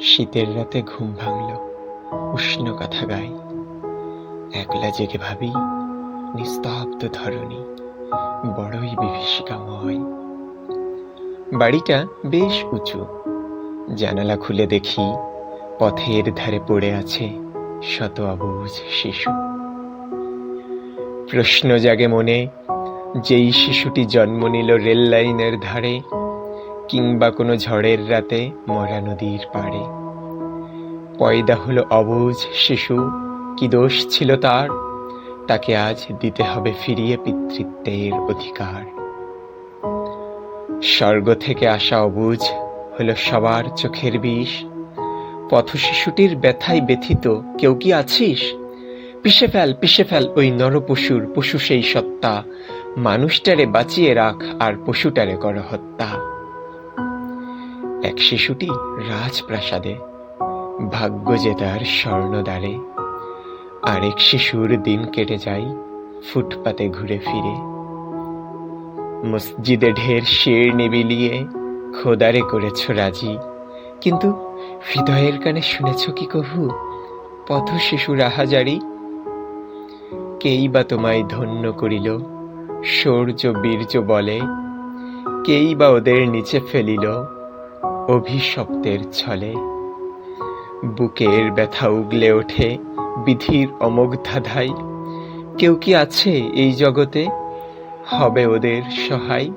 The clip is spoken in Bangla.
শীতের রাতে ঘুম ভাঙল, উষ্ণ কথা গাই, একলা জেগে ভাবি নিস্তব্ধ ধরণী বড়ই বিভীষিকাময়। বাড়িটা বেশ উঁচু, জানালা খুলে দেখি পথের ধারে পড়ে আছে শত অবুঝ শিশু। প্রশ্ন জাগে মনে, যেই শিশুটি জন্ম নিল রেল লাইনের ধারে কিংবা কোনো ঝড়ের রাতে মরা নদীর পাড়ে। পয়দা হলো অবুঝ শিশু, কি দোষ ছিল তার? তাকে আজ দিতে হবে ফিরিয়ে পিতৃত্বের অধিকার। স্বর্গ থেকে আসা অবুঝ হলো সবার চোখের বিষ। পথ শিশুটির ব্যথায় ব্যথিত কেউ কি আছিস? পিষে ফেল ওই নরপশুর পশু সেই সত্তা, মানুষটারে বাঁচিয়ে রাখ আর পশুটারে কর হত্যা। এক শিশুটি রাজপ্রাসাদে, ভাগ্য যে তার স্বর্ণদ্বারে। আরেক শিশুর দিন কেটে যায় ফুটপাতে ঘুরে ফিরে। মসজিদে ঢের শিরনি বিলিয়ে খোদারে করেছ রাজি, কিন্তু হৃদয়ের কানে শুনেছ কি কভু পথ শিশুর আহাজারি? কেই বা তোমায় ধন্য করিল শৌর্য বীর্য বলে, কেই বা ওদের নিচে ফেলিল অভিশপ্তের ছলে। বুকের ব্যথা উগলে ওঠে বিধির অমোঘ ধাঁধায়, কেউ কি আছে এই জগতে হবে ওদের সহায়?